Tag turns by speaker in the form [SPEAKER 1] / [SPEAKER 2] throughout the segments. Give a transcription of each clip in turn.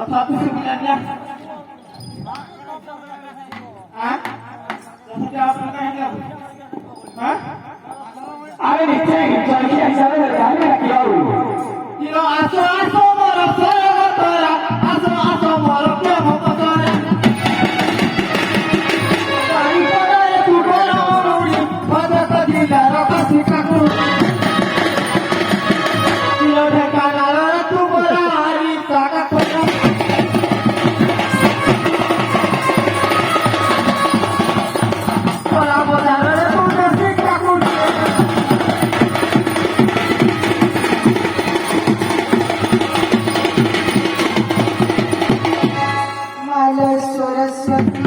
[SPEAKER 1] satu sebenarnya. Hah? Seperti apa kayaknya? Hah?
[SPEAKER 2] अरे नीचे चढ़िए ऐसा लगाने लगी और
[SPEAKER 1] Kilo aso aso moro saya motora, aso moro dia motora. Dari pada itu orang uri, pada tadi darah kasih kaku. Kilo dekat arah tu berari sangat penuh. Orang berdarah tu kasih kaku.
[SPEAKER 3] माला सरस्वती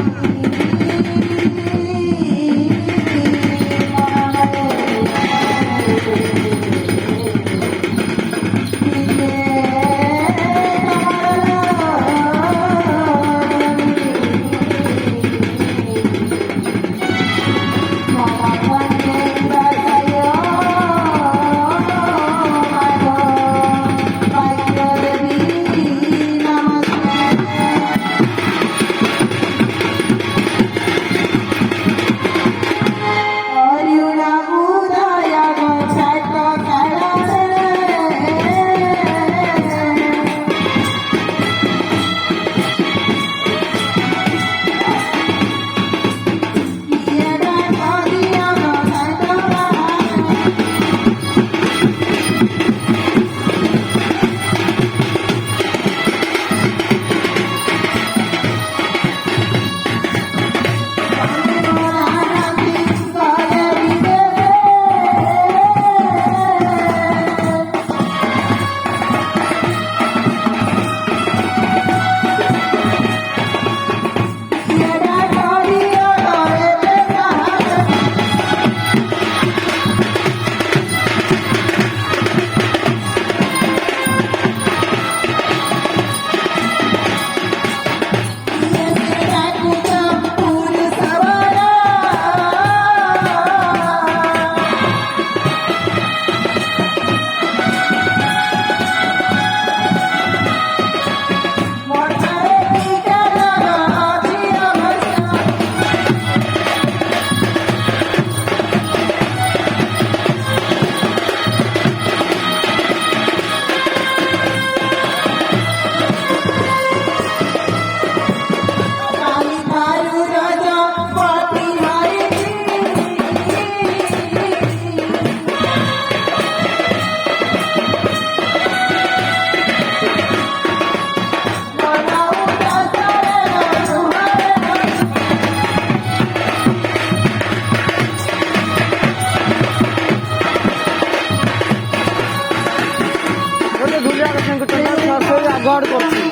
[SPEAKER 2] गड़ करছি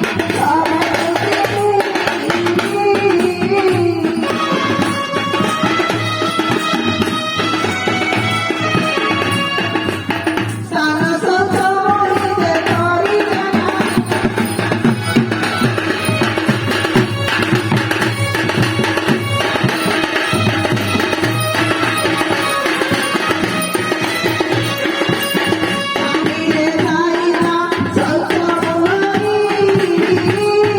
[SPEAKER 3] Thank you.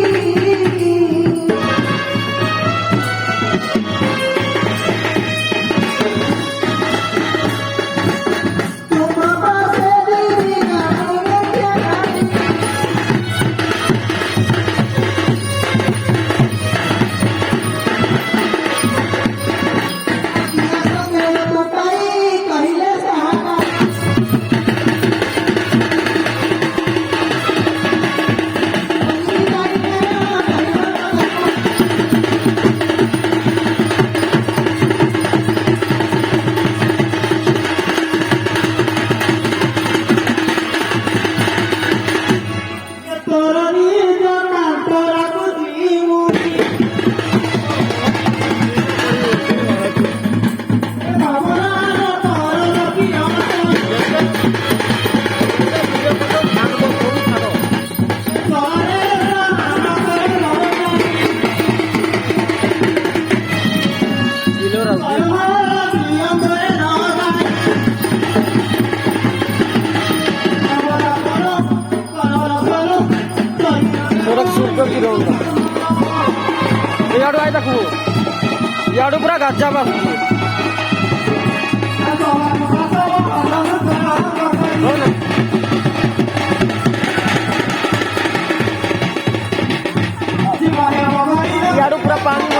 [SPEAKER 4] करती रहूंगा याडू आए तक याडू पूरा Gaza बस याडू पूरा पानी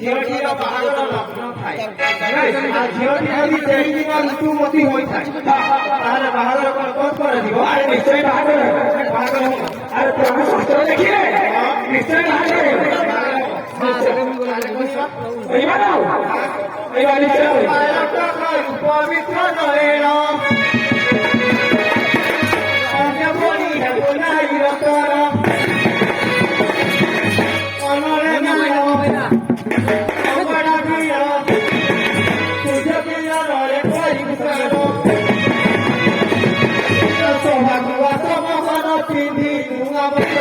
[SPEAKER 1] ଝିଅଟିର ବାହାଘର ଲଗ୍ନ ଥାଏ ଝିଅଟି ଯଦି ସେଇଦିନ ଋତୁମତୀ ହୋଇଥାଏ ତାହେଲେ ବାହାଘର କଣ କରାଯିବ?
[SPEAKER 2] ଆରେ ନିଶ୍ଚୟ ବାହାଘର ବାହାଘର ଆରେ ପ୍ରଭୁ ଶାସ୍ତ୍ର ଦେଖିଲେ ନିଶ୍ଚୟ ବାହାଘର
[SPEAKER 1] পবিত্র নরেন অন্য বলি নাই রতন অনরে নাম অবড়া বীর তুঝে বীরে পরিসর সৌভাগ্য সমহন পিন্ধি তুঙ্গাবত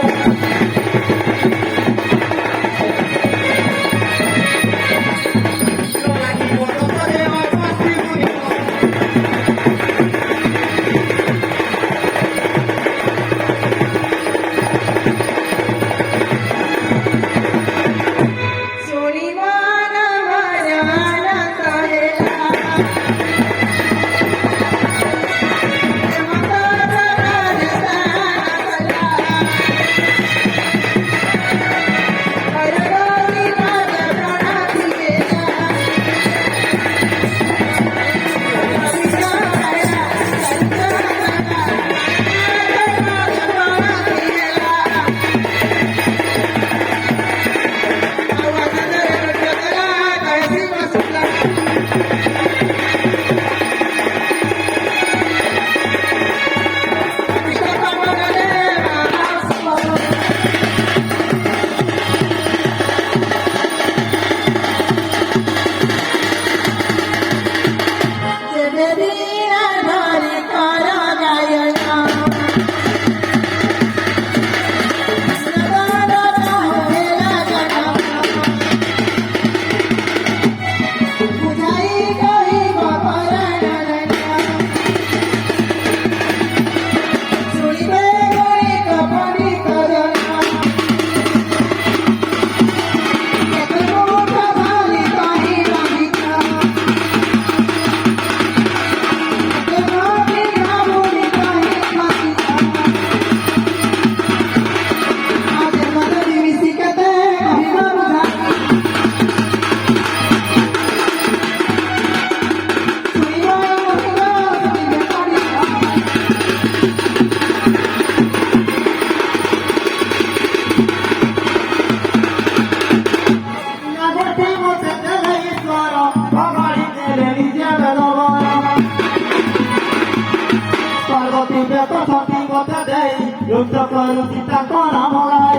[SPEAKER 1] যুদ্ধ করুছি তাকো নামলাই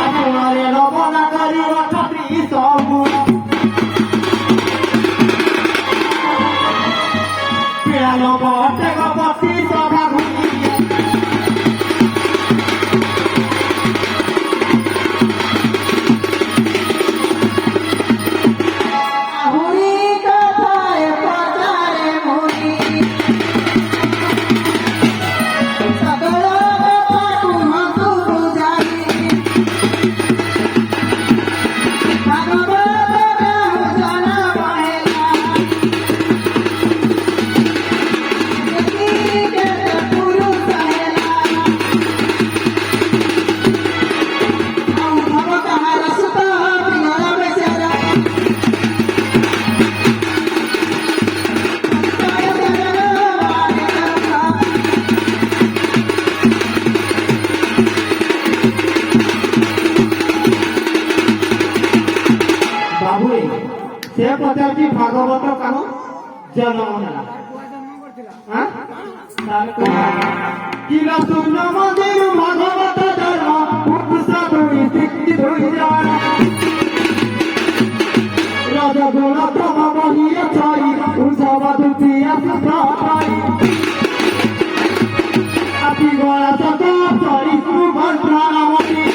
[SPEAKER 1] আমরে রবনা করি অঠাত্রি সবু পিয়ালো বটে গপতি সভা ঘুরি से पचासी भागवत कानो जन्म किला सुन मंदिर भागवत जन्म उपसा धुई सिक्की धुई जाना राजा गोला तम बहिया छाई उसा दुतिया सुप्राई अति गोला सदा सारी सुभद्रावती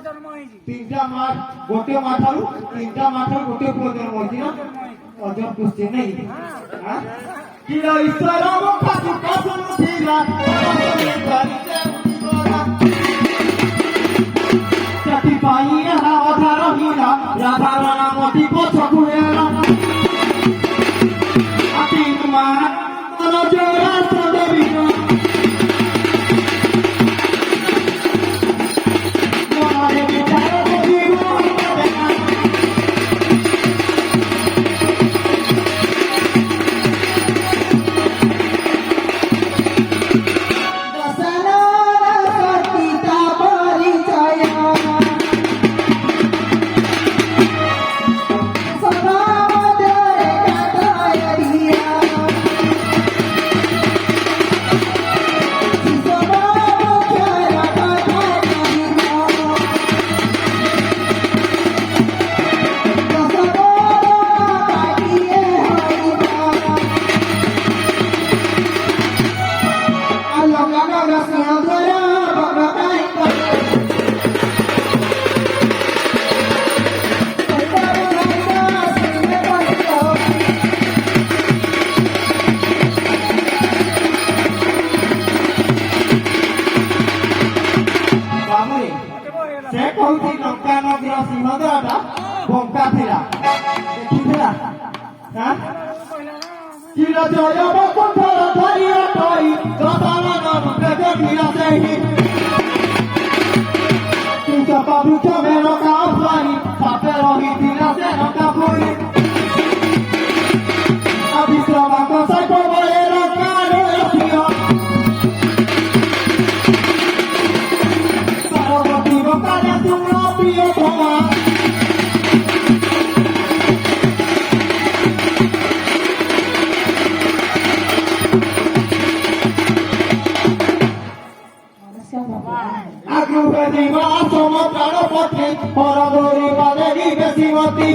[SPEAKER 1] ତିନିଟା ମା ଗୋଟେ ମା ଠାରୁ ତିନିଟା ମା ଠାରୁ ଗୋଟେ ପୁଅ ଜନ୍ମ ହୋଇଛି ନା ଅଜବ ଖୁସି ନାଇଁ କିର ଈଶ୍ୱର ମୁଖାକୁ କସୁନ ଥିଲା ସେଥିପାଇଁ ଏହା ଅଧା ରହିଲା ରାଧାର ନାମଟି ପଛକୁ ହେଲା ମା ଜୋରା ସଦେବୀର ମନରେ ବିଚାର କରିବ ସେ କହୁଛି ଲଙ୍କା ନଦୀର ସିଂହଦ୍ୱାରଟା ବଙ୍କା ଥିଲା ଦେଖିଥିଲା ଚିର ଜୟ ବକୁଣ୍ଠର ଧରିଆ କହି ଦଶରଥ ରୂପେ ଦେଖିଲା ସେହି ବୃକ୍ଷ ମେନକା ଅଶ୍ୱାନୀ ସାପେ ରହିଥିଲା ସେ ନକା ପୁରୀ ଅବିଶ୍ରମାଙ୍କ ସହିତ ବଳେ ରକାରେ ରଖିଅ ପାର୍ବତୀ ବଙ୍କାରେ ଶୁଣ ପ୍ରିୟ ଭମା আগ্রহে দিবা সম প্রাণ পথে পর গরিবা দেবী বেশি মতি